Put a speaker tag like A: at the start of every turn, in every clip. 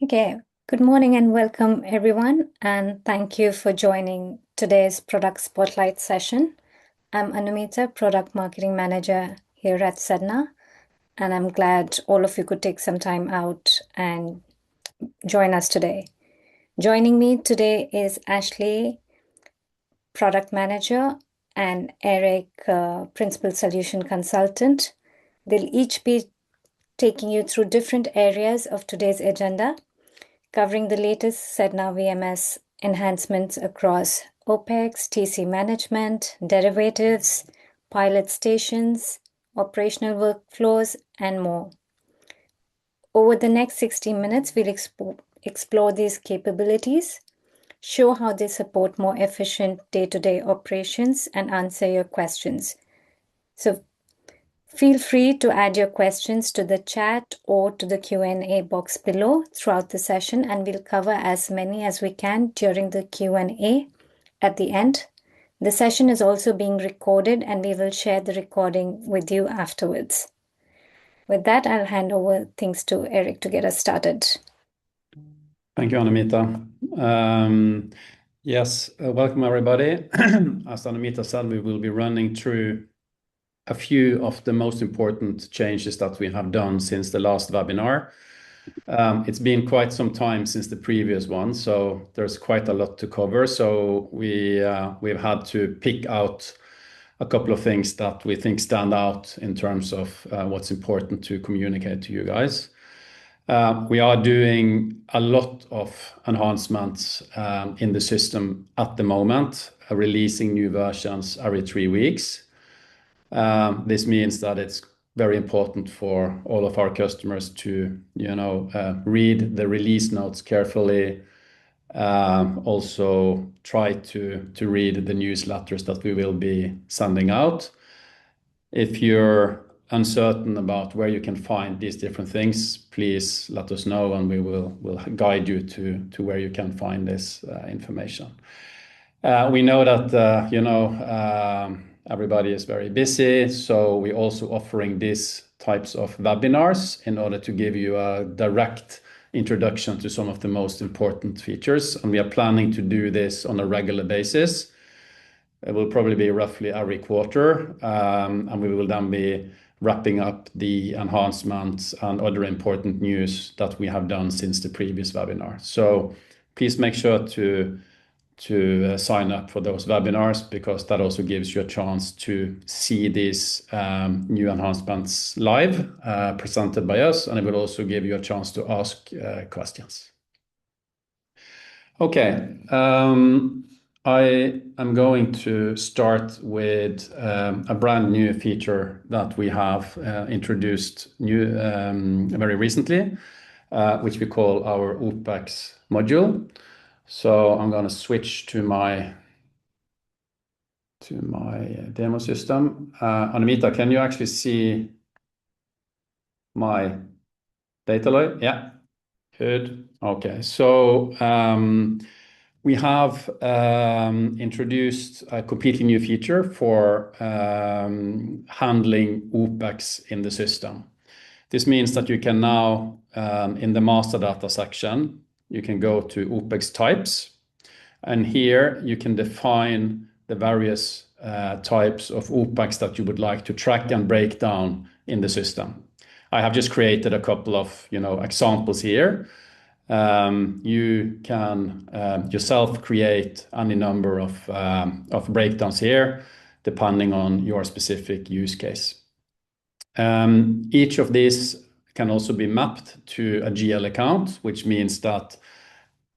A: Okay, good morning and welcome everyone, and thank you for joining today's Product Spotlight session. I'm Anumita, Product Marketing Manager here at Sedna, and I'm glad all of you could take some time out and join us today. Joining me today is Ashley, Product Manager, and Eric, Principal Solution Consultant. They'll each be taking you through different areas of today's agenda, covering the latest Sedna VMS enhancements across OPEX, TC management, derivatives, pilot stations, operational workflows, and more. Over the next 60 minutes, we'll explore these capabilities, show how they support more efficient day-to-day operations, and answer your questions. So feel free to add your questions to the chat or to the Q&A box below throughout the session, and we'll cover as many as we can during the Q&A at the end. The session is also being recorded, and we will share the recording with you afterwards. With that, I'll hand over things to Eric to get us started.
B: Thank you, Anumita. Yes, welcome everybody. As Anumita said, we will be running through a few of the most important changes that we have done since the last webinar. It's been quite some time since the previous one, so there's quite a lot to cover. So we've had to pick out a couple of things that we think stand out in terms of what's important to communicate to you guys. We are doing a lot of enhancements in the system at the moment, releasing new versions every 3 weeks. This means that it's very important for all of our customers to, read the release notes carefully. Also try to read the newsletters that we will be sending out. If you're uncertain about where you can find these different things, please let us know and we'll guide you to where you can find this information. We know that everybody is very busy, so we're also offering these types of webinars in order to give you a direct introduction to some of the most important features, and we are planning to do this on a regular basis. It will probably be roughly every quarter, and we will then be wrapping up the enhancements and other important news that we have done since the previous webinar. So please make sure to sign up for those webinars, because that also gives you a chance to see these new enhancements live, presented by us, and it will also give you a chance to ask questions. Okay, I am going to start with a brand new feature that we have introduced very recently, which we call our OPEX module. So I'm going to switch to my demo system. Anumita, can you actually see my data load? Yeah, good. Okay, so we have introduced a completely new feature for handling OPEX in the system. This means that you can now, in the master data section, you can go to OPEX types, and here you can define the various types of OPEX that you would like to track and break down in the system. I have just created a couple of examples here. You can yourself create any number of breakdowns here, depending on your specific use case. Each of these can also be mapped to a GL account, which means that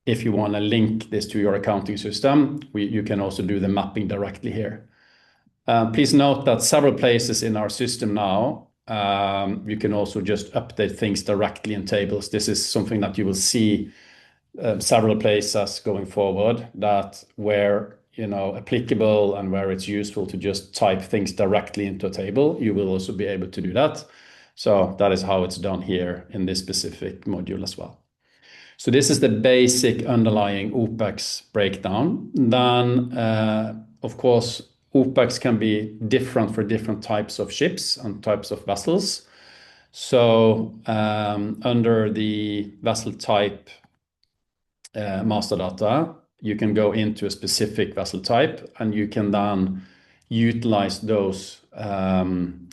B: if you want to link this to your accounting system, you can also do the mapping directly here. Please note that several places in our system now, you can also just update things directly in tables. This is something that you will see several places going forward, that where applicable and where it's useful to just type things directly into a table, you will also be able to do that. So that is how it's done here in this specific module as well. So this is the basic underlying OPEX breakdown. Then, of course, OPEX can be different for different types of ships and types of vessels. So under the vessel type master data, you can go into a specific vessel type, and you can then utilize those OPEX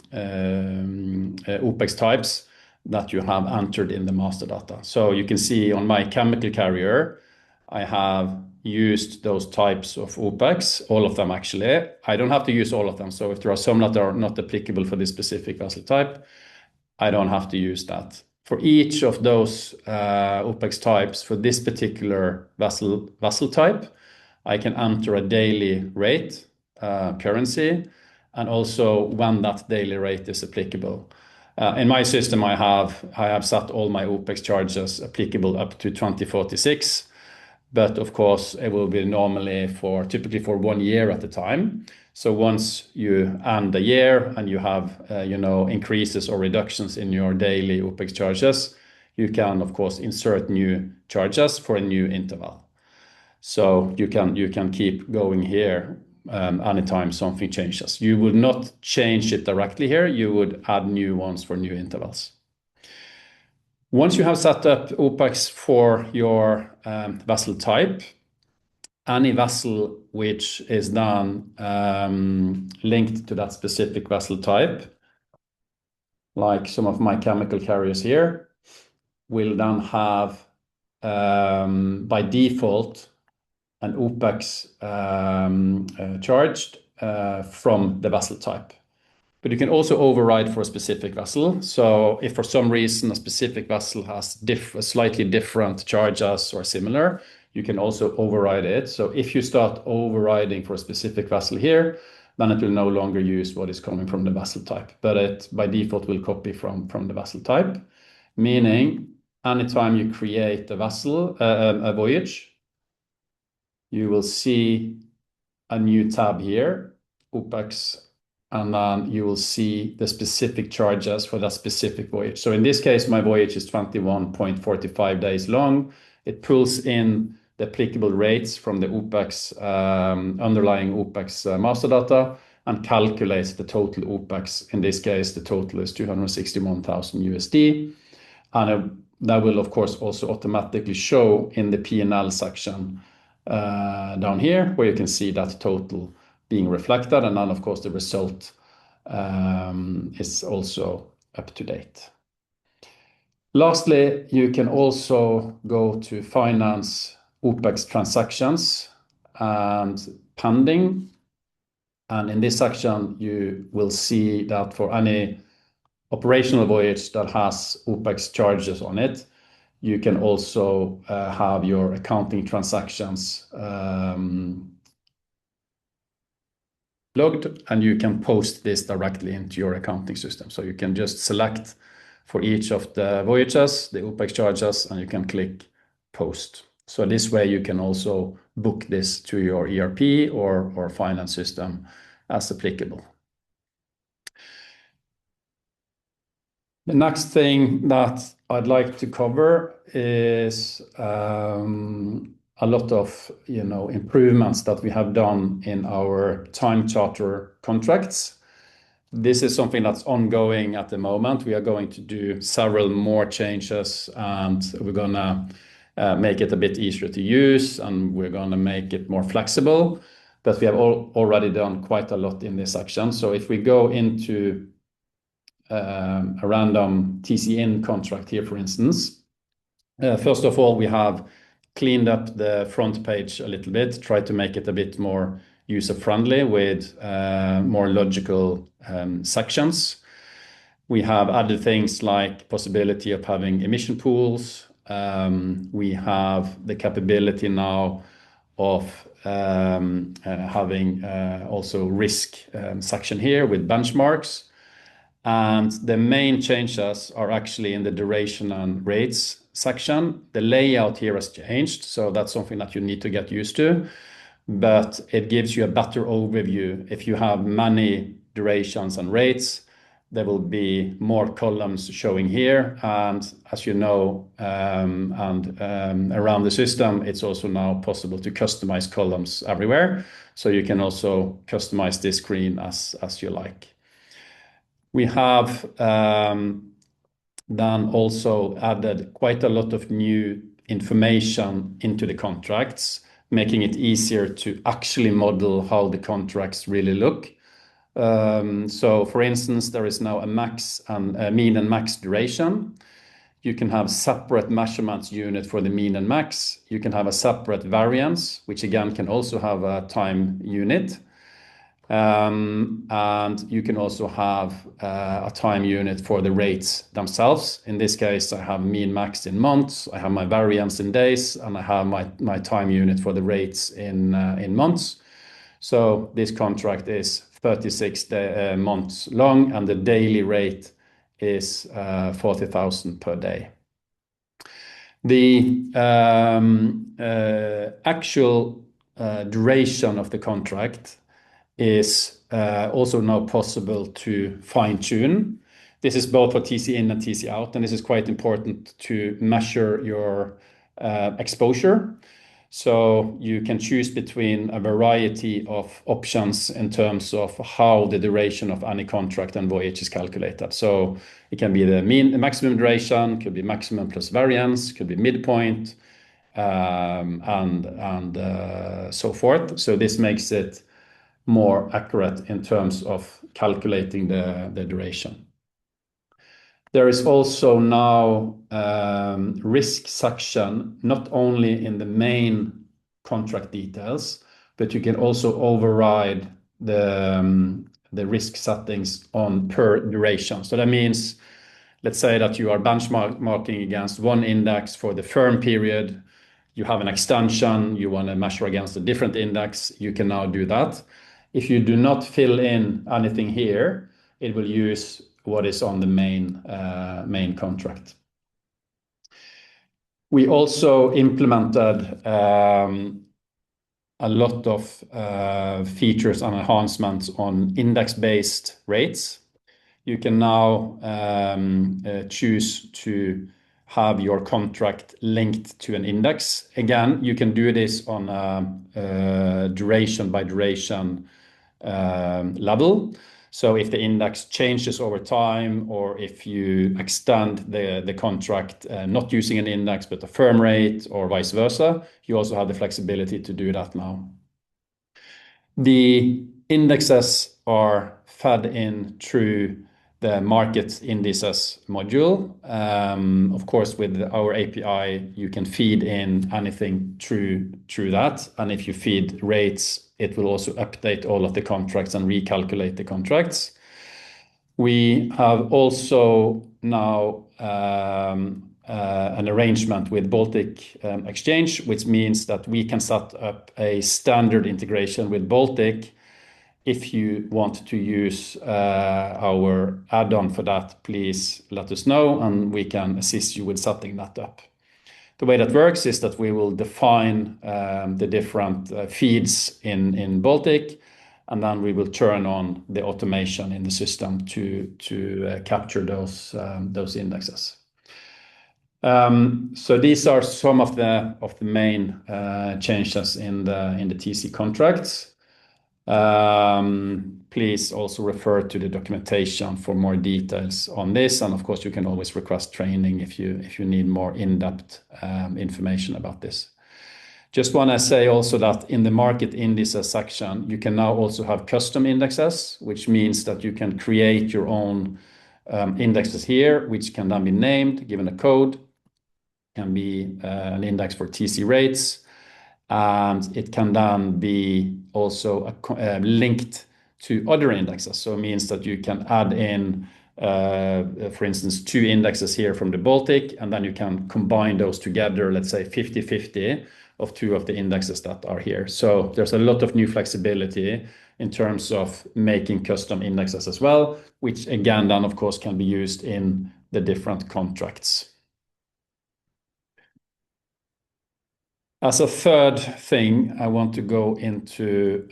B: types that you have entered in the master data. So you can see on my chemical carrier, I have used those types of OPEX, all of them actually. I don't have to use all of them. So if there are some that are not applicable for this specific vessel type, I don't have to use that. For each of those OPEX types for this particular vessel type, I can enter a daily rate currency, and also when that daily rate is applicable. In my system, I have set all my OPEX charges applicable up to 2046. But of course, it will be normally typically for 1 year at a time. So once you end the year and you have increases or reductions in your daily OPEX charges, you can of course insert new charges for a new interval. So you can keep going here anytime something changes. You would not change it directly here. You would add new ones for new intervals. Once you have set up OPEX for your vessel type, any vessel which is then linked to that specific vessel type, like some of my chemical carriers here, will then have by default an OPEX charged from the vessel type. But you can also override for a specific vessel. So if for some reason a specific vessel has slightly different charges or similar, you can also override it. So if you start overriding for a specific vessel here, then it will no longer use what is coming from the vessel type, but it by default will copy from the vessel type, meaning anytime you create a vessel, a voyage, you will see a new tab here, OPEX, and then you will see the specific charges for that specific voyage. So in this case, my voyage is 21.45 days long. It pulls in the applicable rates from the OPEX, underlying OPEX master data, and calculates the total OPEX. In this case, the total is 261,000 USD. And that will, of course, also automatically show in the P&L section down here, where you can see that total being reflected, and then of course the result is also up to date. Lastly, you can also go to finance OPEX transactions and pending, and in this section you will see that for any operational voyage that has OPEX charges on it, you can also have your accounting transactions logged, and you can post this directly into your accounting system. So you can just select for each of the voyages, the OPEX charges, and you can click post. So this way you can also book this to your ERP or finance system as applicable. The next thing that I'd like to cover is a lot of improvements that we have done in our time charter contracts. This is something that's ongoing at the moment. We are going to do several more changes, and we're gonna make it a bit easier to use, and we're gonna make it more flexible. But we have already done quite a lot in this section. So if we go into a random TC-in contract here, for instance, first of all, we have cleaned up the front page a little bit, tried to make it a bit more user-friendly with more logical sections. We have added things like possibility of having emission pools. We have the capability now of having also risk section here with benchmarks. And the main changes are actually in the duration and rates section. The layout here has changed, so that's something that you need to get used to. But it gives you a better overview. If you have many durations and rates, there will be more columns showing here. And as you know, around the system, it's also now possible to customize columns everywhere. So you can also customize this screen as you like. We have then also added quite a lot of new information into the contracts, making it easier to actually model how the contracts really look. So for instance, there is now a max and a mean and max duration. You can have separate measurements unit for the mean and max. You can have a separate variance, which again can also have a time unit. And you can also have a time unit for the rates themselves. In this case, I have mean max in months, I have my variance in days, and I have my time unit for the rates in months. So this contract is 36 months long, and the daily rate is 40,000 per day. The actual duration of the contract is also now possible to fine-tune. This is both for TC in and TC out, and this is quite important to measure your exposure. So you can choose between a variety of options in terms of how the duration of any contract and voyage is calculated. So it can be the maximum duration, could be maximum plus variance, could be midpoint, and so forth. So this makes it more accurate in terms of calculating the duration. There is also now risk section, not only in the main contract details, but you can also override the risk settings on per duration. So that means, let's say that you are benchmarking against one index for the firm period, you have an extension, you want to measure against a different index, you can now do that. If you do not fill in anything here, it will use what is on the main contract. We also implemented a lot of features and enhancements on index-based rates. You can now choose to have your contract linked to an index. Again, you can do this on a duration by duration level. So if the index changes over time, or if you extend the contract not using an index but a firm rate, or vice versa, you also have the flexibility to do that now. The indexes are fed in through the market indices module. Of course, with our API, you can feed in anything through that. And if you feed rates, it will also update all of the contracts and recalculate the contracts. We have also now an arrangement with Baltic Exchange, which means that we can set up a standard integration with Baltic. If you want to use our add-on for that, please let us know, and we can assist you with setting that up. The way that works is that we will define the different feeds in Baltic, and then we will turn on the automation in the system to capture those indexes. So these are some of the main changes in the TC contracts. Please also refer to the documentation for more details on this, and of course you can always request training if you need more in-depth information about this. Just want to say also that in the market indices section, you can now also have custom indexes, which means that you can create your own indexes here, which can then be named, given a code, can be an index for TC rates, and it can then be also linked to other indexes. So it means that you can add in, for instance, 2 indexes here from the Baltic, and then you can combine those together, let's say 50-50 of 2 of the indexes that are here. So there's a lot of new flexibility in terms of making custom indexes as well, which again then of course can be used in the different contracts. As a third thing, I want to go into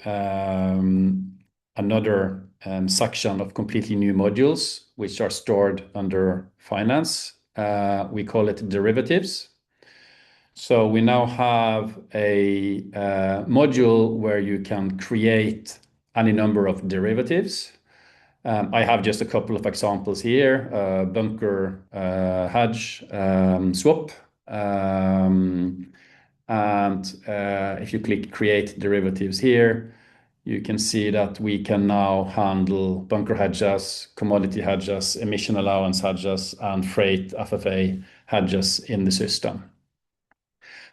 B: another section of completely new modules, which are stored under finance. We call it derivatives. So we now have a module where you can create any number of derivatives. I have just a couple of examples here, bunker hedge swap. If you click create derivatives here, you can see that we can now handle bunker hedges, commodity hedges, emission allowance hedges, and freight FFA hedges in the system.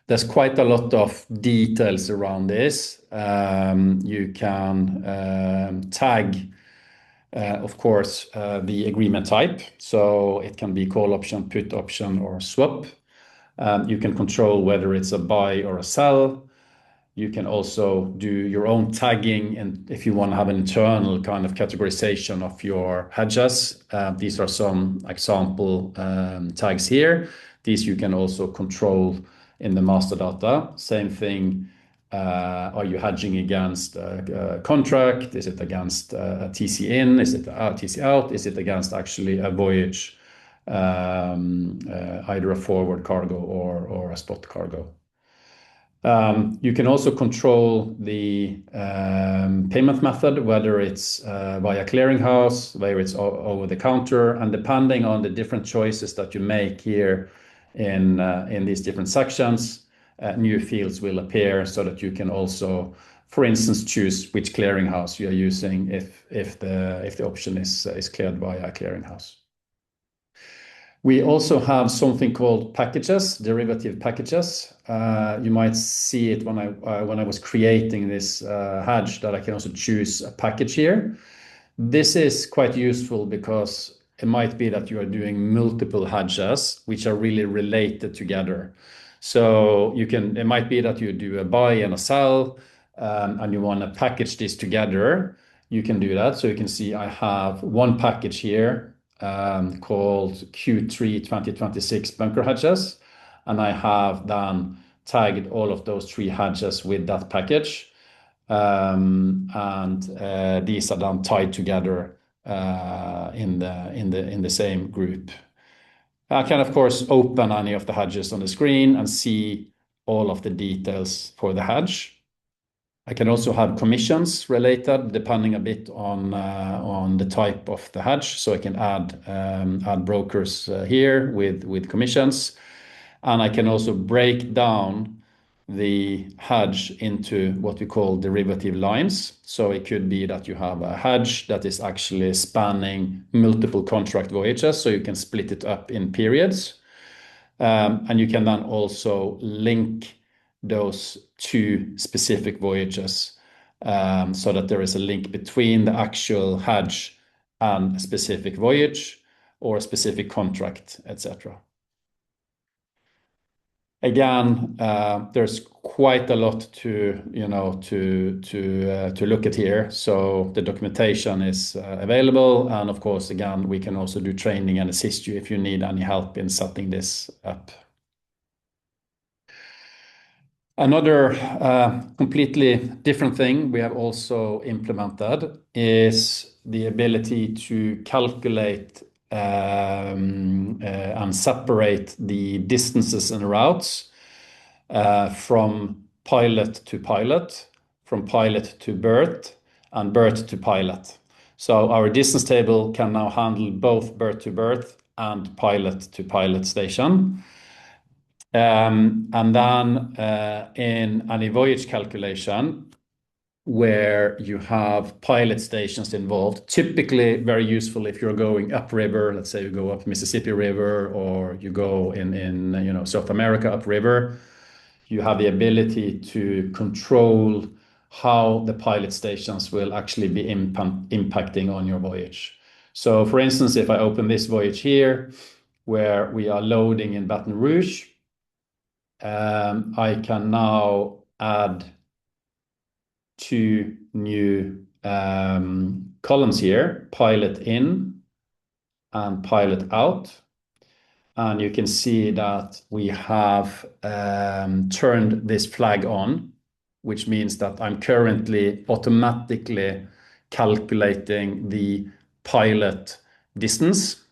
B: There's quite a lot of details around this. You can tag, of course, the agreement type. So it can be call option, put option, or swap. You can control whether it's a buy or a sell. You can also do your own tagging, and if you want to have an internal kind of categorization of your hedges, these are some example tags here. These you can also control in the master data. Same thing, are you hedging against a contract? Is it against a TC in? Is it a TC out? Is it against actually a voyage, either a forward cargo or a spot cargo? You can also control the payment method, whether it's via clearinghouse, whether it's over the counter, and depending on the different choices that you make here in these different sections, new fields will appear so that you can also, for instance, choose which clearinghouse you are using if the option is cleared via a clearinghouse. We also have something called packages, derivative packages. You might see it when I was creating this hedge, that I can also choose a package here. This is quite useful because it might be that you are doing multiple hedges which are really related together. So it might be that you do a buy and a sell, and you want to package this together. You can do that. So you can see I have one package here called Q3 2026 bunker hedges, and I have then tagged all of those 3 hedges with that package, and these are then tied together in the same group. I can of course open any of the hedges on the screen and see all of the details for the hedge. I can also have commissions related depending a bit on the type of the hedge. So I can add brokers here with commissions, and I can also break down the hedge into what we call derivative lines. So it could be that you have a hedge that is actually spanning multiple contract voyages, so you can split it up in periods, and you can then also link those 2 specific voyages, so that there is a link between the actual hedge and a specific voyage or a specific contract, etc. Again, there's quite a lot to look at here. So the documentation is available, and of course, again, we can also do training and assist you if you need any help in setting this up. Another completely different thing we have also implemented is the ability to calculate and separate the distances and routes from pilot to pilot, from pilot to berth, and berth to pilot. So our distance table can now handle both berth to berth and pilot to pilot station. And then in any voyage calculation where you have pilot stations involved, typically very useful if you're going upriver. Let's say you go up Mississippi River, or you go in South America upriver. You have the ability to control how the pilot stations will actually be impacting on your voyage. So for instance, if I open this voyage here, where we are loading in Baton Rouge, I can now add 2 new columns here, pilot in and pilot out. And you can see that we have turned this flag on, which means that I'm currently automatically calculating the pilot distance,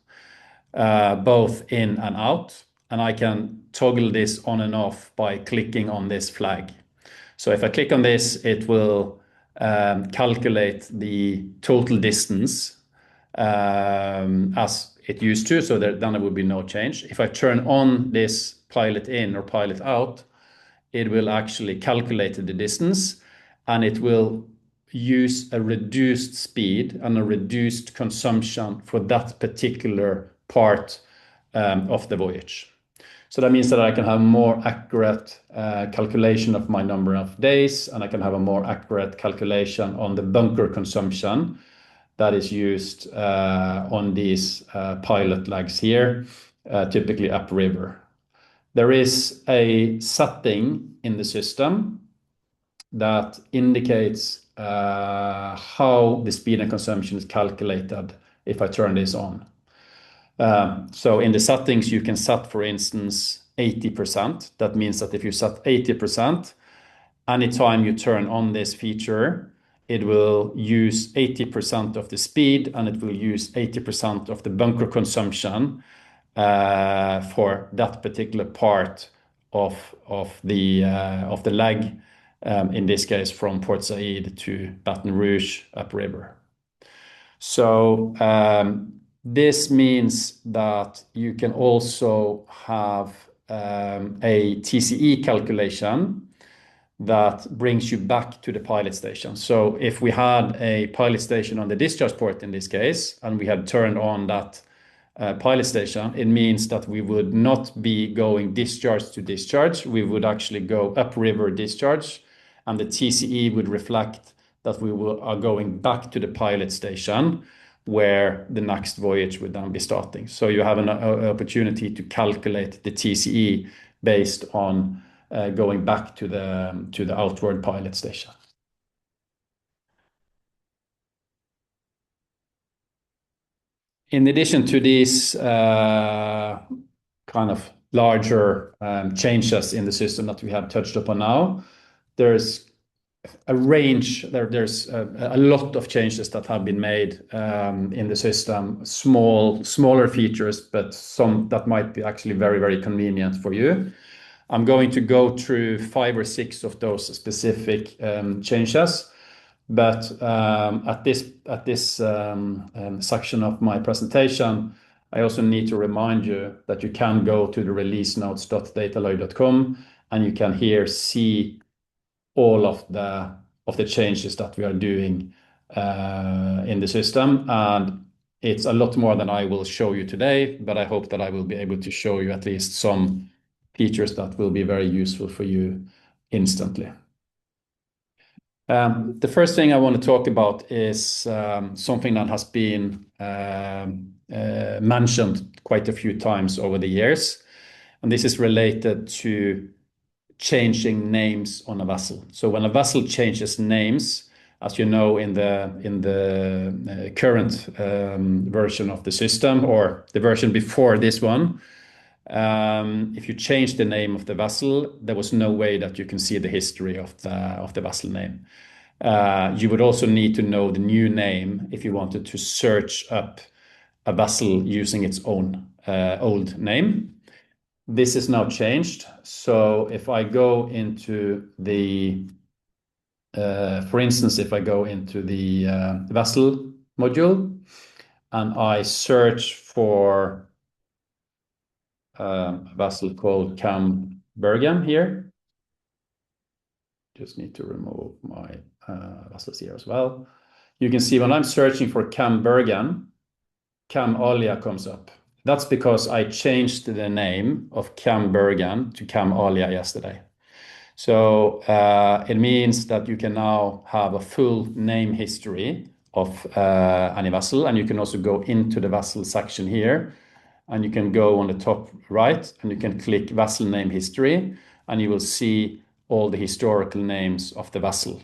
B: both in and out. And I can toggle this on and off by clicking on this flag. So if I click on this, it will calculate the total distance as it used to, so then there would be no change. If I turn on this pilot in or pilot out, it will actually calculate the distance, and it will use a reduced speed and a reduced consumption for that particular part of the voyage. So that means that I can have more accurate calculation of my number of days, and I can have a more accurate calculation on the bunker consumption that is used on these pilot legs here, typically upriver. There is a setting in the system that indicates how the speed and consumption is calculated if I turn this on. So in the settings, you can set, for instance, 80%. That means that if you set 80%, anytime you turn on this feature, it will use 80% of the speed and it will use 80% of the bunker consumption for that particular part of the leg, in this case from Port Said to Baton Rouge upriver. So this means that you can also have a TCE calculation that brings you back to the pilot station. So if we had a pilot station on the discharge port in this case, and we had turned on that pilot station, it means that we would not be going discharge to discharge. We would actually go upriver discharge, and the TCE would reflect that we are going back to the pilot station where the next voyage would then be starting. So you have an opportunity to calculate the TCE based on going back to the outward pilot station. In addition to these kind of larger changes in the system that we have touched upon now, there's a range, there's a lot of changes that have been made in the system, smaller features, but some that might be actually very, very convenient for you. I'm going to go through 5 or 6 of those specific changes, but at this section of my presentation, I also need to remind you that you can go to the releasenotes.dataloy.com, and you can here see all of the changes that we are doing in the system. And it's a lot more than I will show you today, but I hope that I will be able to show you at least some features that will be very useful for you instantly. The first thing I want to talk about is something that has been mentioned quite a few times over the years, and this is related to changing names on a vessel. So when a vessel changes names, as you know, in the current version of the system, or the version before this one, if you change the name of the vessel, there was no way that you can see the history of the vessel name. You would also need to know the new name if you wanted to search up a vessel using its own old name. This is now changed. So if I go into the, for instance, if I go into the vessel module and I search for a vessel called Cam Bergen here, just need to remove my vessels here as well. You can see when I'm searching for Cam Bergen, Cam Alia comes up. That's because I changed the name of Cam Bergen to Cam Alia yesterday. So it means that you can now have a full name history of any vessel, and you can also go into the vessel section here, and you can go on the top right and you can click vessel name history, and you will see all the historical names of the vessel.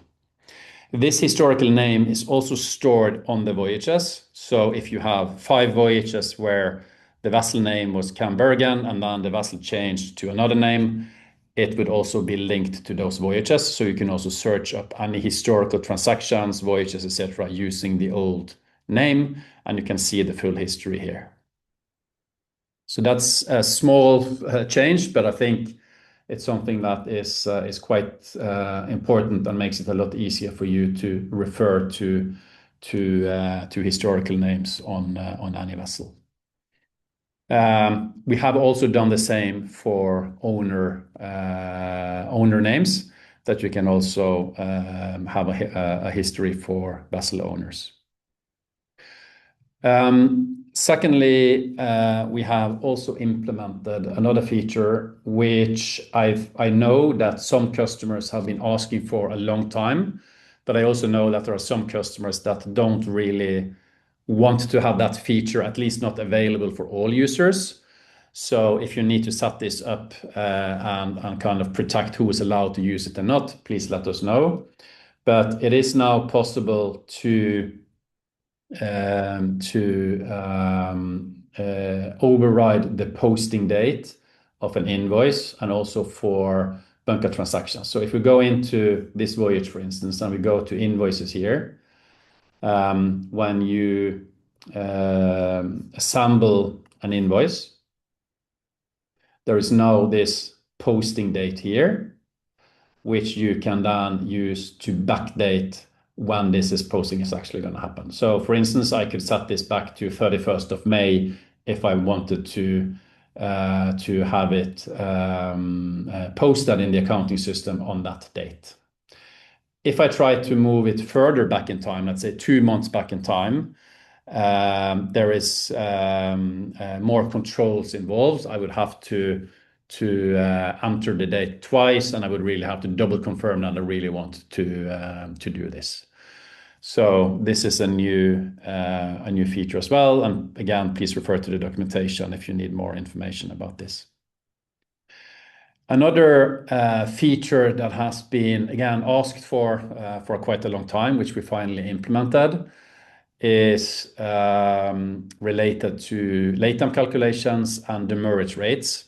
B: This historical name is also stored on the voyages. So if you have 5 voyages where the vessel name was Cam Bergen and then the vessel changed to another name, it would also be linked to those voyages. So you can also search up any historical transactions, voyages, etc., using the old name, and you can see the full history here. So that's a small change, but I think it's something that is quite important and makes it a lot easier for you to refer to to historical names on any vessel. We have also done the same for owner names, that you can also have a history for vessel owners. Secondly, we have also implemented another feature which I know that some customers have been asking for a long time, but I also know that there are some customers that don't really want to have that feature, at least not available for all users. So if you need to set this up and kind of protect who is allowed to use it or not, please let us know. But it is now possible to override the posting date of an invoice, and also for bunker transactions. So if we go into this voyage, for instance, and we go to invoices here, when you assemble an invoice, there is now this posting date here, which you can then use to backdate when this posting is actually going to happen. So for instance, I could set this back to 31st of May if I wanted to have it posted in the accounting system on that date. If I try to move it further back in time, let's say 2 months back in time, there is more controls involved. I would have to enter the date twice, and I would really have to double confirm that I really want to do this. So this is a new feature as well. And again, please refer to the documentation if you need more information about this. Another feature that has been, again, asked for quite a long time, which we finally implemented, is related to late time calculations and demurrage rates.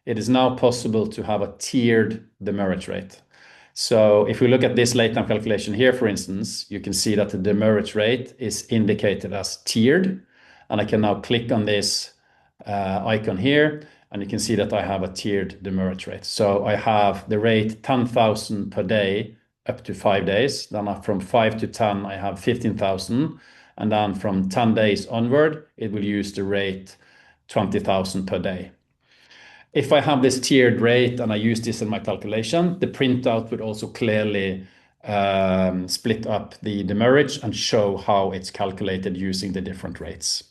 B: It is now possible to have a tiered demurrage rate. So if we look at this late time calculation here, for instance, you can see that the demurrage rate is indicated as tiered. And I can now click on this icon here, and you can see that I have a tiered demurrage rate. So I have the rate 10,000 per day up to 5 days. Then from 5 to 10, I have 15,000. And then from 10 days onward, it will use the rate 20,000 per day. If I have this tiered rate and I use this in my calculation, the printout would also clearly split up the demurrage and show how it's calculated using the different rates.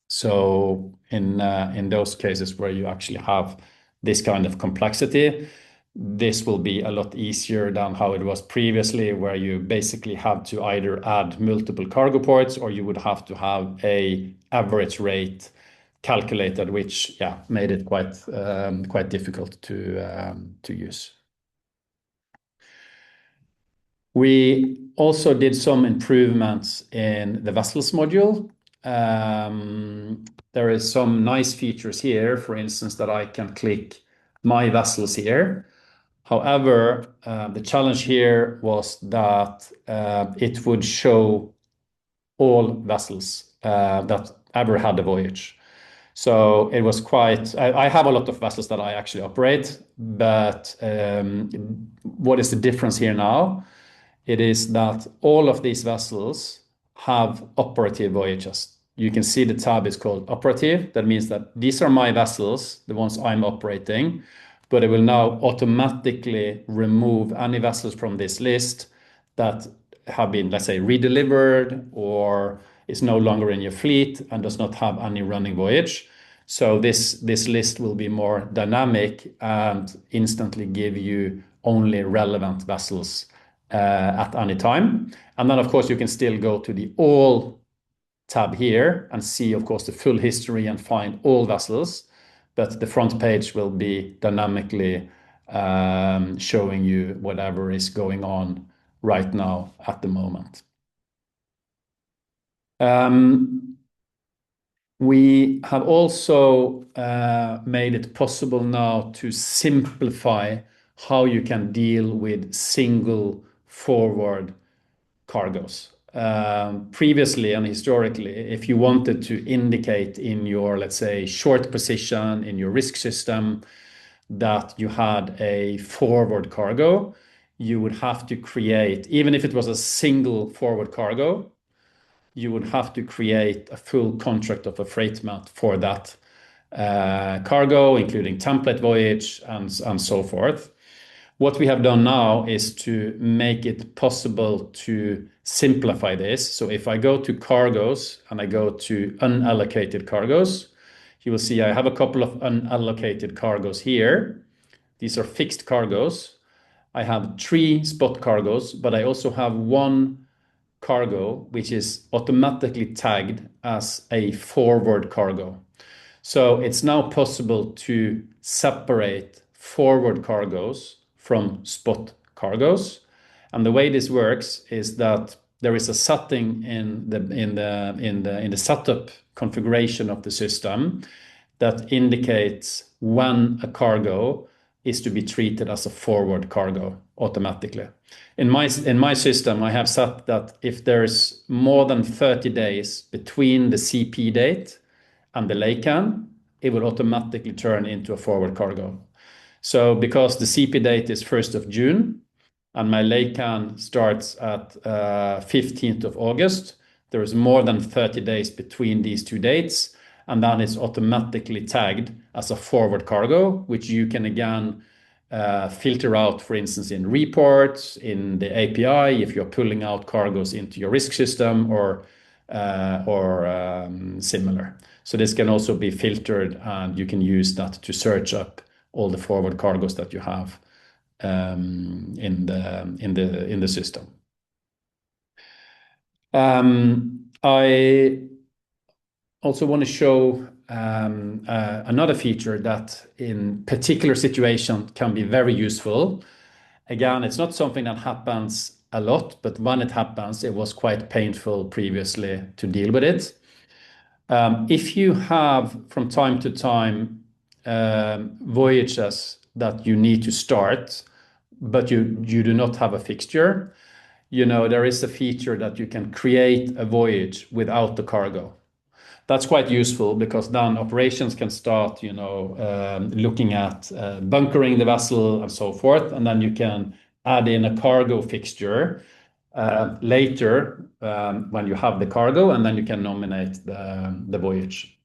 B: So in those cases where you actually have this kind of complexity, this will be a lot easier than how it was previously, where you basically have to either add multiple cargo ports, or you would have to have a average rate calculated, which made it quite difficult to use. We also did some improvements in the vessels module. There is some nice features here, for instance, that I can click my vessels here. However, the challenge here was that it would show all vessels that ever had a voyage. So it was I have a lot of vessels that I actually operate, but what is the difference here now? It is that all of these vessels have operative voyages. You can see the tab is called operative. That means that these are my vessels, the ones I'm operating, but it will now automatically remove any vessels from this list that have been, let's say, redelivered or is no longer in your fleet and does not have any running voyage. So this list will be more dynamic and instantly give you only relevant vessels at any time. And then, of course, you can still go to the all tab here and see, of course, the full history and find all vessels. But the front page will be dynamically showing you whatever is going on right now at the moment. We have also made it possible now to simplify how you can deal with single forward cargoes. Previously and historically, if you wanted to indicate in your, let's say, short position in your risk system that you had a forward cargo, you would have to create, even if it was a single forward cargo, you would have to create a full contract of a freight map for that cargo, including template voyage and so forth. What we have done now is to make it possible to simplify this. So if I go to cargoes and I go to unallocated cargoes, you will see I have a couple of unallocated cargoes here. These are fixed cargoes. I have 3 spot cargoes, but I also have 1 cargo which is automatically tagged as a forward cargo. So it's now possible to separate forward cargoes from spot cargoes. And the way this works is that there is a setting in the setup configuration of the system that indicates when a cargo is to be treated as a forward cargo automatically. In my system, I have set that if there's more than 30 days between the CP date and the laycan, it will automatically turn into a forward cargo. So because the CP date is 1st of June and my laycan starts at 15th of August, there is more than 30 days between these 2 dates, and then it's automatically tagged as a forward cargo, which you can again filter out, for instance, in reports, in the API, if you're pulling out cargoes into your risk system or similar. So this can also be filtered, and you can use that to search up all the forward cargoes that you have in the system. I also want to show another feature that in particular situation can be very useful. Again, it's not something that happens a lot, but when it happens, it was quite painful previously to deal with it. If you have from time to time voyages that you need to start, but you do not have a fixture, there is a feature that you can create a voyage without the cargo. That's quite useful because then operations can start, looking at bunkering the vessel and so forth, and then you can add in a cargo fixture later when you have the cargo, and then you can nominate the voyage.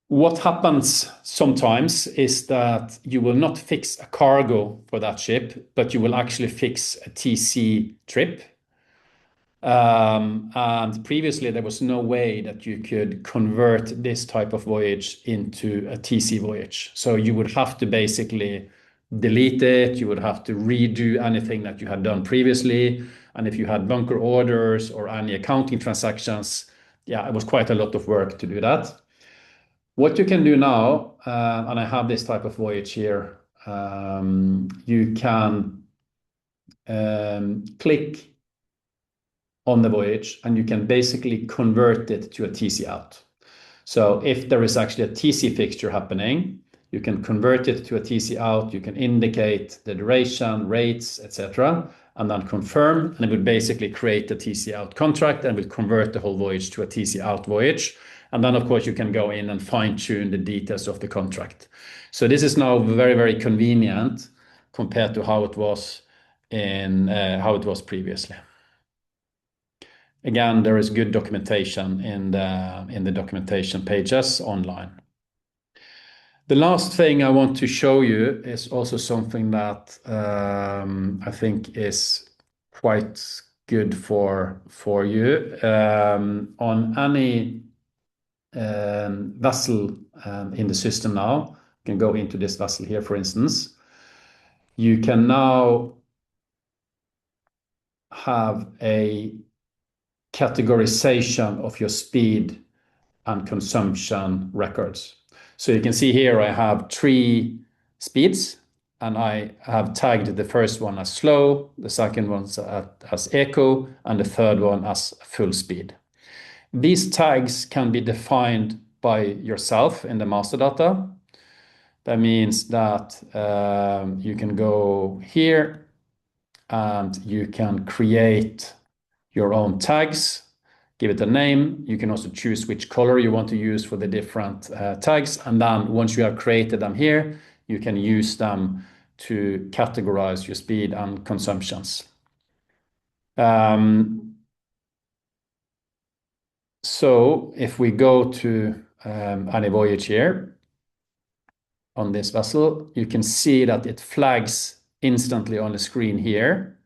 B: What happens sometimes is that you will not fix a cargo for that ship, but you will actually fix a TC trip. And previously, there was no way that you could convert this type of voyage into a TC voyage. So you would have to basically delete it. You would have to redo anything that you had done previously. And if you had bunker orders or any accounting transactions, it was quite a lot of work to do that. What you can do now, and I have this type of voyage here, you can click on the voyage and you can basically convert it to a TC out. So if there is actually a TC fixture happening, you can convert it to a TC out, you can indicate the duration, rates, etc., and then confirm, and it will basically create a TC out contract and will convert the whole voyage to a TC out voyage. And then, of course, you can go in and fine-tune the details of the contract. So this is now very, very convenient compared to how it was previously. Again, there is good documentation in the documentation pages online. The last thing I want to show you is also something that I think is quite good for you. On any vessel in the system now, you can go into this vessel here, for instance. You can now have a categorization of your speed and consumption records. So you can see here I have 3 speeds, and I have tagged the first one as slow, the second one as eco, and the third one as full speed. These tags can be defined by yourself in the master data. That means that you can go here and you can create your own tags, give it a name. You can also choose which color you want to use for the different tags. And then once you have created them here, you can use them to categorize your speed and consumptions. So if we go to any Voyage here on this vessel, you can see that it flags instantly on the screen here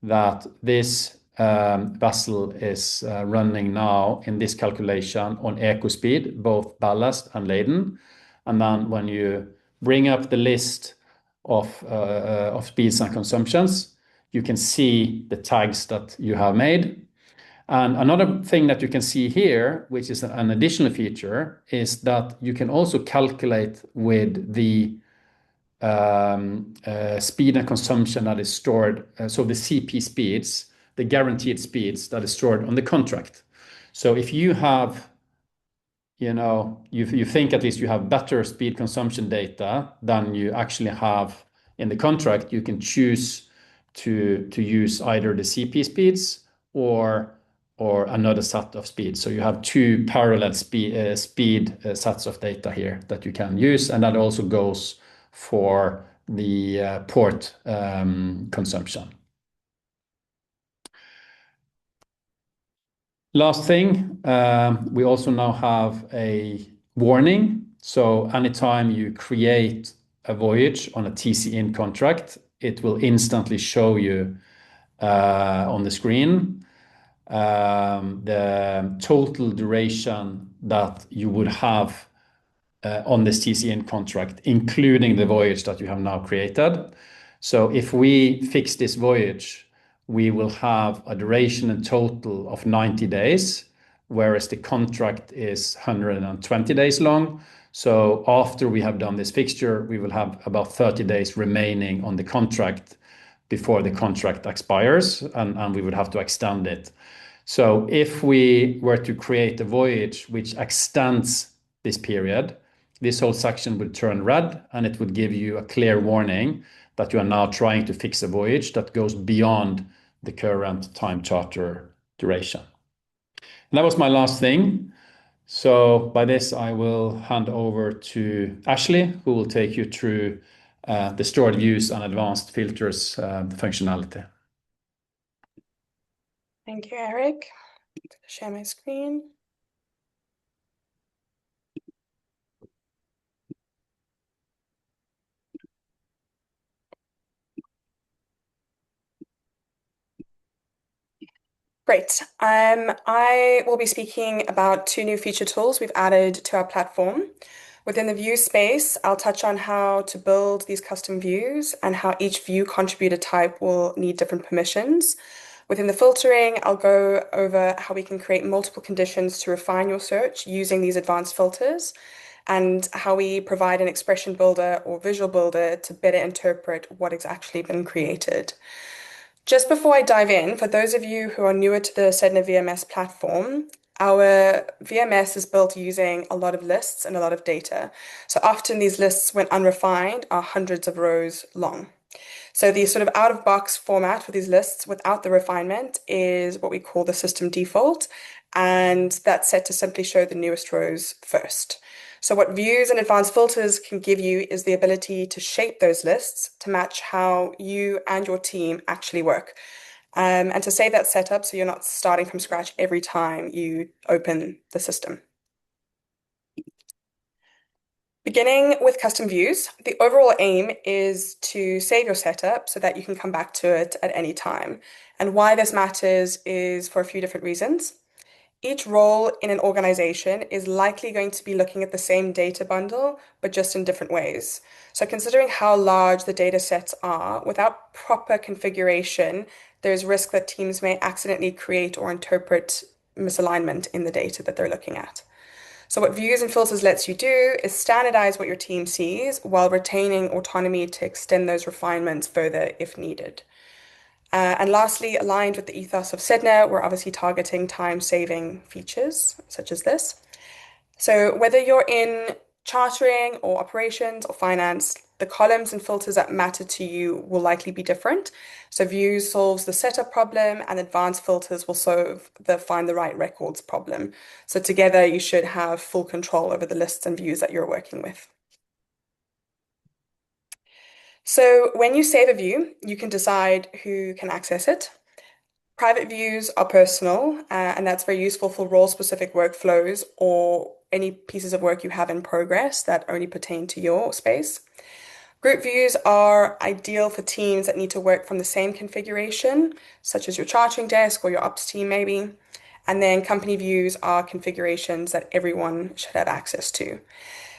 B: that this vessel is running now in this calculation on eco speed, both ballast and laden. And then when you bring up the list of speeds and consumptions, you can see the tags that you have made. And another thing that you can see here, which is an additional feature, is that you can also calculate with the speed and consumption that is stored, so the CP speeds, the guaranteed speeds that is stored on the contract. So if you have, you think at least you have better speed consumption data than you actually have in the contract, you can choose to use either the CP speeds or another set of speeds. So you have two parallel speed sets of data here that you can use, and that also goes for the port consumption. Last thing, we also now have a warning. So anytime you create a voyage on a TC-in contract, it will instantly show you on the screen the total duration that you would have on this TC-in contract, including the voyage that you have now created. So if we fix this voyage, we will have a duration in total of 90 days, whereas the contract is 120 days long. So after we have done this fixture, we will have about 30 days remaining on the contract before the contract expires, and we would have to extend it. So if we were to create a voyage which extends this period, this whole section would turn red, and it would give you a clear warning that you are now trying to fix a voyage that goes beyond the current time charter duration. And that was my last thing. So by this, I will hand over to Ashley, who will take you through the stored views and advanced filters functionality.
C: Thank you, Eric. I'm going to share my screen. Great. I will be speaking about two new feature tools we've added to our platform. Within the view space, I'll touch on how to build these custom views and how each view contributor type will need different permissions. Within the filtering, I'll go over how we can create multiple conditions to refine your search using these advanced filters, and how we provide an expression builder or visual builder to better interpret what has actually been created. Just before I dive in, for those of you who are newer to the Sedna VMS platform, our VMS is built using a lot of lists and a lot of data. So often these lists, when unrefined, are hundreds of rows long. So the sort of out-of-box format for these lists without the refinement is what we call the system default, and that's set to simply show the newest rows first. So what views and advanced filters can give you is the ability to shape those lists to match how you and your team actually work. And to save that setup so you're not starting from scratch every time you open the system. Beginning with custom views, the overall aim is to save your setup so that you can come back to it at any time. And why this matters is for a few different reasons. Each role in an organization is likely going to be looking at the same data bundle, but just in different ways. So considering how large the data sets are, without proper configuration, there's risk that teams may accidentally create or interpret misalignment in the data that they're looking at. So what views and filters lets you do is standardize what your team sees while retaining autonomy to extend those refinements further if needed. And lastly, aligned with the ethos of Sedna, we're obviously targeting time-saving features such as this. So whether you're in chartering or operations or finance, the columns and filters that matter to you will likely be different. So views solves the setup problem, and advanced filters will solve the find the right records problem. So together you should have full control over the lists and views that you're working with. So when you save a view, you can decide who can access it. Private views are personal, and that's very useful for role-specific workflows or any pieces of work you have in progress that only pertain to your space. Group views are ideal for teams that need to work from the same configuration, such as your charting desk or your ops team, maybe. And then company views are configurations that everyone should have access to.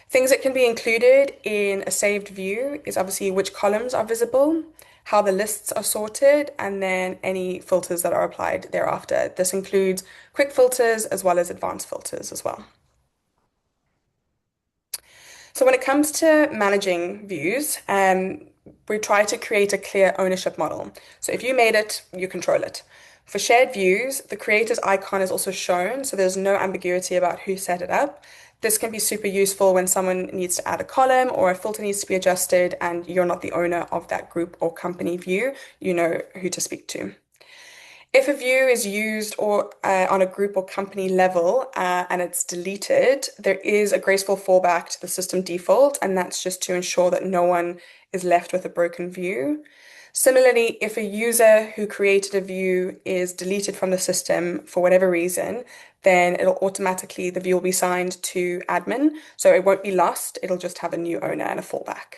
C: Things that can be included in a saved view is obviously which columns are visible, how the lists are sorted, and then any filters that are applied thereafter. This includes quick filters as well as advanced filters as well. So when it comes to managing views, we try to create a clear ownership model. So if you made it, you control it. For shared views, the creator's icon is also shown, so there's no ambiguity about who set it up. This can be super useful when someone needs to add a column or a filter needs to be adjusted and you're not the owner of that group or company view, you know who to speak to. If a view is used or on a group or company level and it's deleted, there is a graceful fallback to the system default, and that's just to ensure that no one is left with a broken view. Similarly, if a user who created a view is deleted from the system for whatever reason, then the view will be signed to admin, so it won't be lost, it'll just have a new owner and a fallback.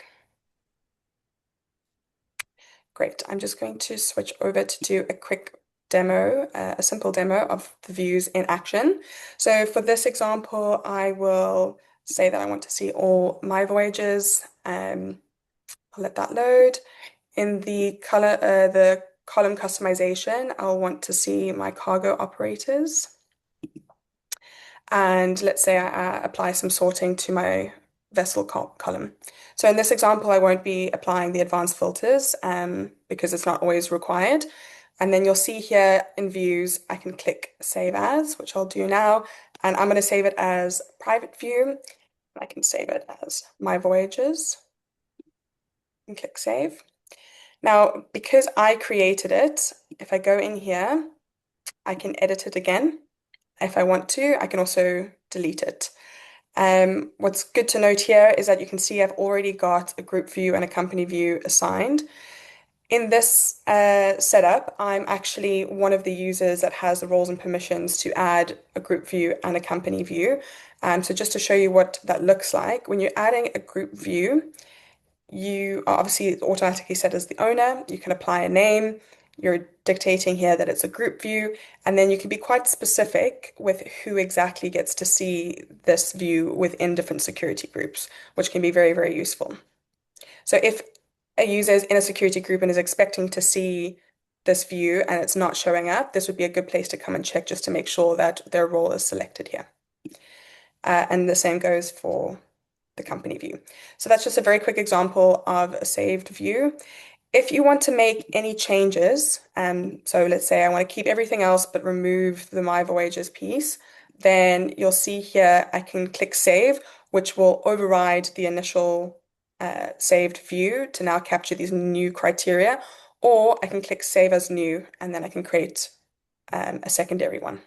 C: Great, I'm just going to switch over to do a quick demo, a simple demo of the views in action. So for this example, I will say that I want to see all my voyages. I'll let that load. In the column customization, I'll want to see my cargo operators. And let's say I apply some sorting to my vessel column. So in this example, I won't be applying the advanced filters because it's not always required. And then you'll see here in views, I can click Save As, which I'll do now. And I'm going to save it as private view. I can save it as my voyages and click Save. Now, because I created it, if I go in here, I can edit it again. If I want to, I can also delete it. What's good to note here is that you can see I've already got a group view and a company view assigned. In this setup, I'm actually one of the users that has the roles and permissions to add a group view and a company view. So just to show you what that looks like, when you're adding a group view, you are obviously automatically set as the owner. You can apply a name. You're dictating here that it's a group view, and then you can be quite specific with who exactly gets to see this view within different security groups, which can be very, very useful. So if a user is in a security group and is expecting to see this view and it's not showing up, this would be a good place to come and check just to make sure that their role is selected here. And the same goes for the company view. So that's just a very quick example of a saved view. If you want to make any changes, so let's say I want to keep everything else but remove the My Voyages piece, then you'll see here I can click Save, which will override the initial saved view to now capture these new criteria, or I can click Save as New, and then I can create a secondary one.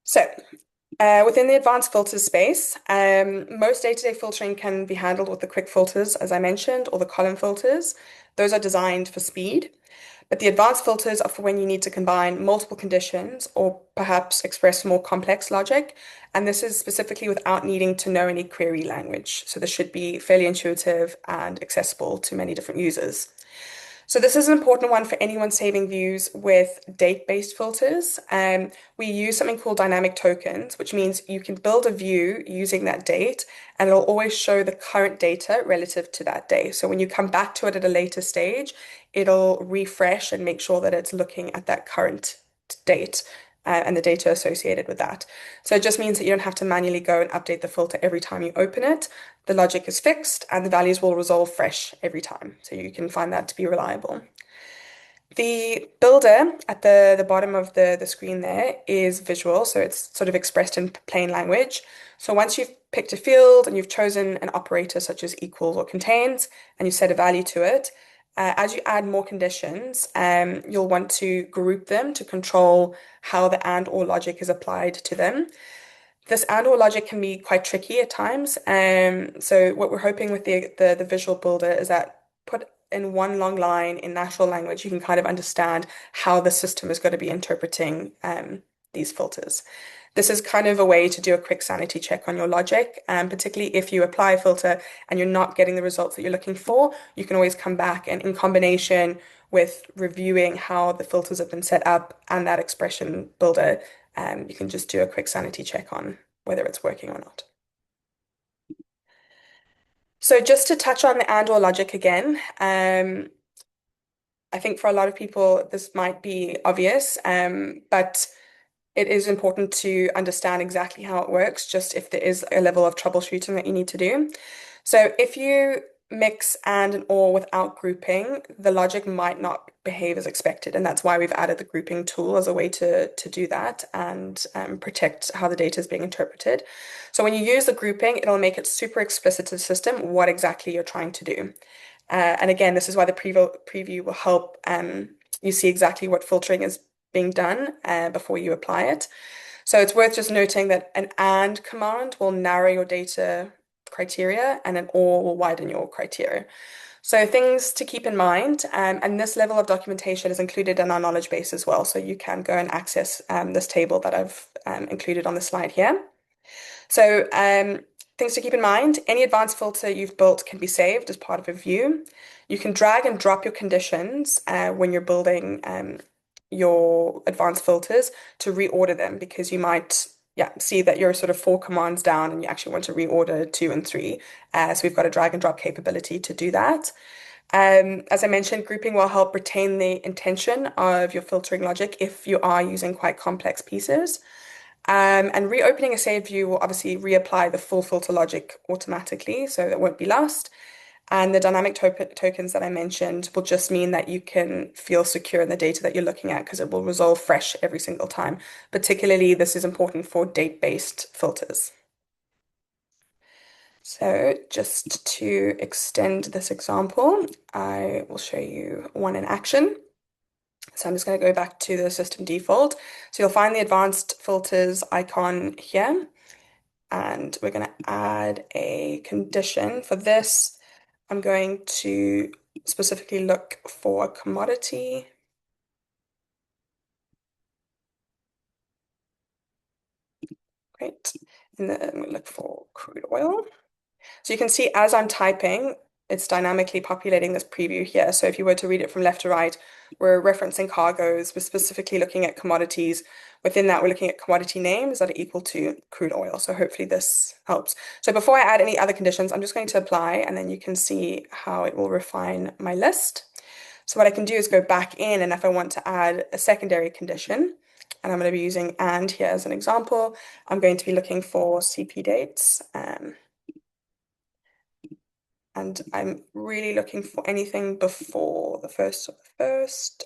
C: So within the advanced filters space, most day-to-day filtering can be handled with the quick filters, as I mentioned, or the column filters. Those are designed for speed. But the advanced filters are for when you need to combine multiple conditions or perhaps express more complex logic. And this is specifically without needing to know any query language. So this should be fairly intuitive and accessible to many different users. So this is an important one for anyone saving views with date-based filters. We use something called dynamic tokens, which means you can build a view using that date, and it'll always show the current data relative to that day. So when you come back to it at a later stage, it'll refresh and make sure that it's looking at that current date and the data associated with that. So it just means that you don't have to manually go and update the filter every time you open it. The logic is fixed and the values will resolve fresh every time. So you can find that to be reliable. The builder at the bottom of the screen there is visual, so it's sort of expressed in plain language. So once you've picked a field and you've chosen an operator such as equals or contains, and you set a value to it, as you add more conditions, you'll want to group them to control how the and or logic is applied to them. This and or logic can be quite tricky at times. So what we're hoping with the visual builder is that in one long line in natural language, you can kind of understand how the system is going to be interpreting these filters. This is kind of a way to do a quick sanity check on your logic, and particularly if you apply a filter and you're not getting the results that you're looking for, you can always come back and in combination with reviewing how the filters have been set up and that expression builder, you can just do a quick sanity check on whether it's working or not. So just to touch on the and/or logic again, I think for a lot of people this might be obvious, but it is important to understand exactly how it works, just if there is a level of troubleshooting that you need to do. So if you mix and or without grouping, the logic might not behave as expected. And that's why we've added the grouping tool as a way to do that and protect how the data is being interpreted. So when you use the grouping, it'll make it super explicit to the system what exactly you're trying to do. And again, this is why the preview will help you see exactly what filtering is being done before you apply it. So it's worth just noting that an and command will narrow your data criteria and an or will widen your criteria. So things to keep in mind, and this level of documentation is included in our knowledge base as well. So you can go and access this table that I've included on the slide here. So things to keep in mind, any advanced filter you've built can be saved as part of a view. You can drag and drop your conditions when you're building your advanced filters to reorder them because you might see that you're sort of 4 commands down and you actually want to reorder 2 and 3. So we've got a drag and drop capability to do that. As I mentioned, grouping will help retain the intention of your filtering logic if you are using quite complex pieces. And reopening a saved view will obviously reapply the full filter logic automatically, so that won't be lost. And the dynamic tokens that I mentioned will just mean that you can feel secure in the data that you're looking at because it will resolve fresh every single time. Particularly, this is important for date-based filters. So just to extend this example, I will show you one in action. So I'm just going to go back to the system default. So you'll find the advanced filters icon here, and we're going to add a condition. For this, I'm going to specifically look for commodity. Great. And then I'm going to look for crude oil. So you can see as I'm typing, it's dynamically populating this preview here. So if you were to read it from left to right, we're referencing cargoes. We're specifically looking at commodities. Within that, we're looking at commodity names that are equal to crude oil. So hopefully this helps. So before I add any other conditions, I'm just going to apply, and then you can see how it will refine my list. So what I can do is go back in, and if I want to add a secondary condition, and I'm going to be using and here as an example, I'm going to be looking for CP dates. And I'm really looking for anything before the first of the first.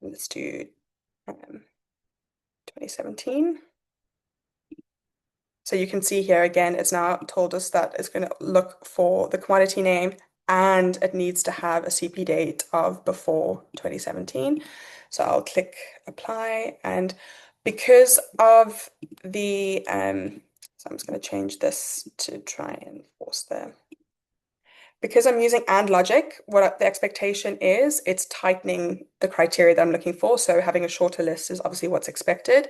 C: Let's do 2017. So you can see here again, it's now told us that it's going to look for the commodity name and it needs to have a CP date of before 2017. So I'll click apply, and because of the, so I'm just going to change this to try and force the because I'm using and logic, what the expectation is, it's tightening the criteria that I'm looking for. So having a shorter list is obviously what's expected.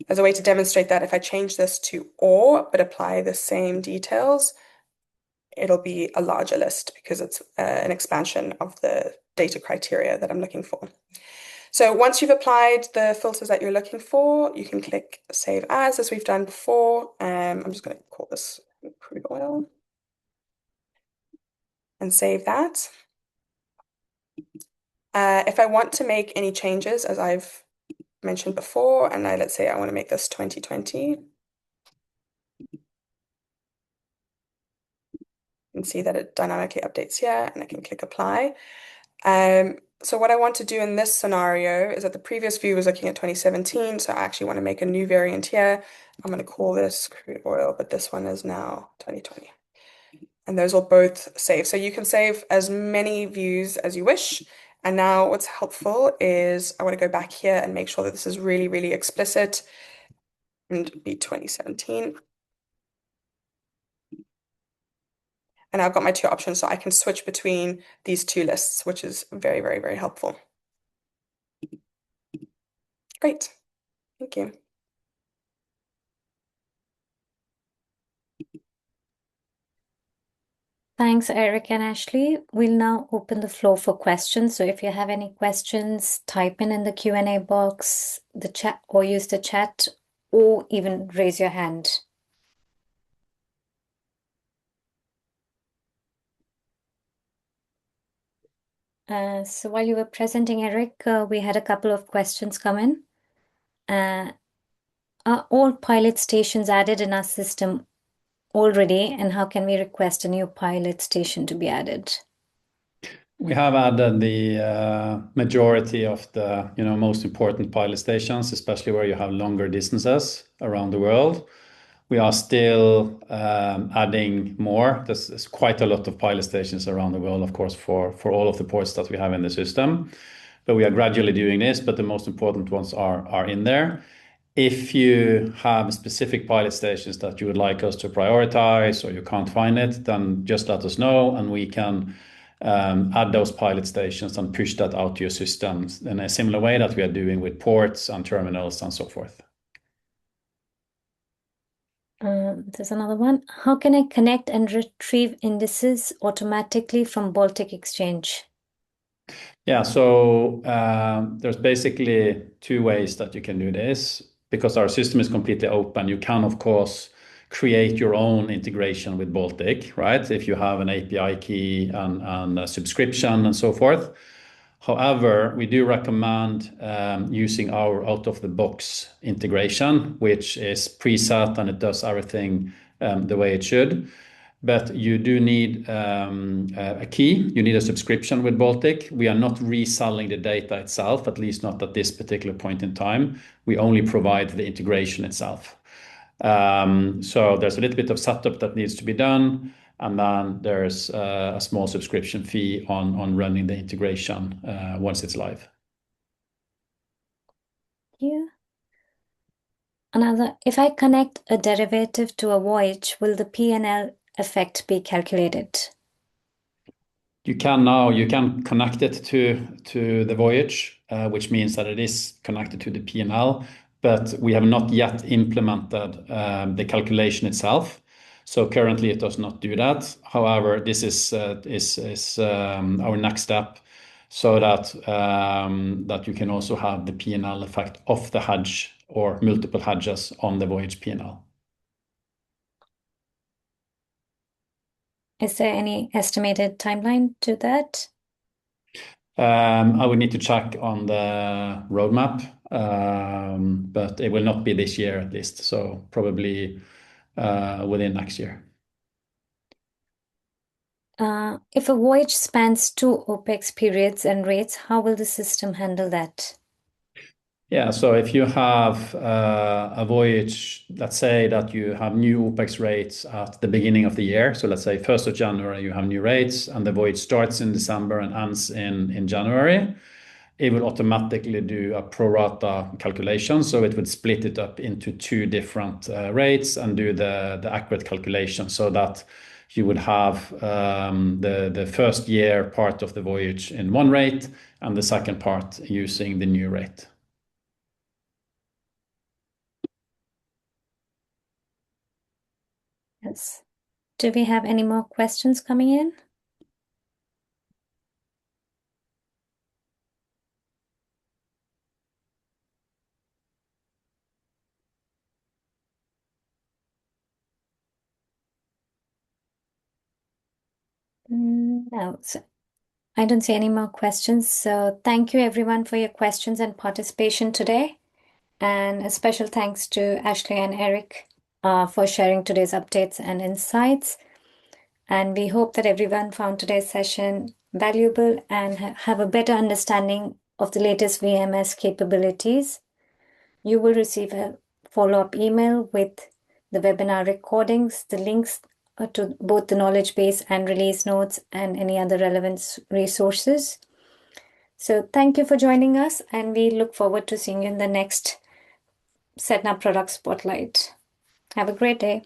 C: As a way to demonstrate that, if I change this to or, but apply the same details, it'll be a larger list because it's an expansion of the data criteria that I'm looking for. So once you've applied the filters that you're looking for, you can click Save As we've done before. I'm just going to call this crude oil and save that. If I want to make any changes, as I've mentioned before, and let's say I want to make this 2020, you can see that it dynamically updates here, and I can click apply. So what I want to do in this scenario is that the previous view was looking at 2017, so I actually want to make a new variant here. I'm going to call this crude oil, but this one is now 2020. And those will both save. So you can save as many views as you wish. And now what's helpful is I want to go back here and make sure that this is really, really explicit and be 2017. And I've got my two options, so I can switch between these two lists, which is very, very, very helpful. Great. Thank you.
A: Thanks, Eric and Ashley. We'll now open the floor for questions. So if you have any questions, type in the Q&A box, the chat, or use the chat, or even raise your hand. So while you were presenting, Eric, we had a couple of questions come in. Are all pilot stations added in our system already, and how can we request a new pilot station to be added?
B: We have added the majority of the most important pilot stations, especially where you have longer distances around the world. We are still adding more. There's quite a lot of pilot stations around the world, of course, for all of the ports that we have in the system. But we are gradually doing this, but the most important ones are in there. If you have specific pilot stations that you would like us to prioritize or you can't find it, then just let us know and we can add those pilot stations and push that out to your systems in a similar way that we are doing with ports and terminals and so forth.
A: There's another one. How can I connect and retrieve indices automatically from Baltic Exchange?
B: Yeah, so there's basically two ways that you can do this. Because our system is completely open, you can, of course, create your own integration with Baltic, right? If you have an API key and a subscription and so forth. However, we do recommend using our out-of-the-box integration, which is preset and it does everything the way it should. But you do need a key. You need a subscription with Baltic. We are not reselling the data itself, at least not at this particular point in time. We only provide the integration itself. So there's a little bit of setup that needs to be done. And then there's a small subscription fee on running the integration once it's live.
A: Yeah. Another, if I connect a derivative to a Voyage, will the P&L effect be calculated?
B: You can connect it to the Voyage, which means that it is connected to the P&L, but we have not yet implemented the calculation itself. So currently it does not do that. However, this is our next step so that you can also have the P&L effect of the hedge or multiple hedges on the Voyage P&L.
A: Is there any estimated timeline to that?
B: I would need to check on the roadmap, but it will not be this year at least, so probably within next year.
A: If a Voyage spans two OPEX periods and rates, how will the system handle that?
B: Yeah, so if you have a Voyage, let's say that you have new OPEX rates at the beginning of the year. So let's say 1st of January, you have new rates and the Voyage starts in December and ends in January. It will automatically do a pro rata calculation. So it would split it up into two different rates and do the accurate calculation so that you would have the first year part of the Voyage in one rate and the second part using the new rate.
A: Yes. Do we have any more questions coming in? No, so I don't see any more questions. So thank you everyone for your questions and participation today. And a special thanks to Ashley and Eric for sharing today's updates and insights. And we hope that everyone found today's session valuable and have a better understanding of the latest VMS capabilities. You will receive a follow-up email with the webinar recordings, the links to both the knowledge base and release notes and any other relevant resources. So thank you for joining us, and we look forward to seeing you in the next Sedna Product Spotlight. Have a great day.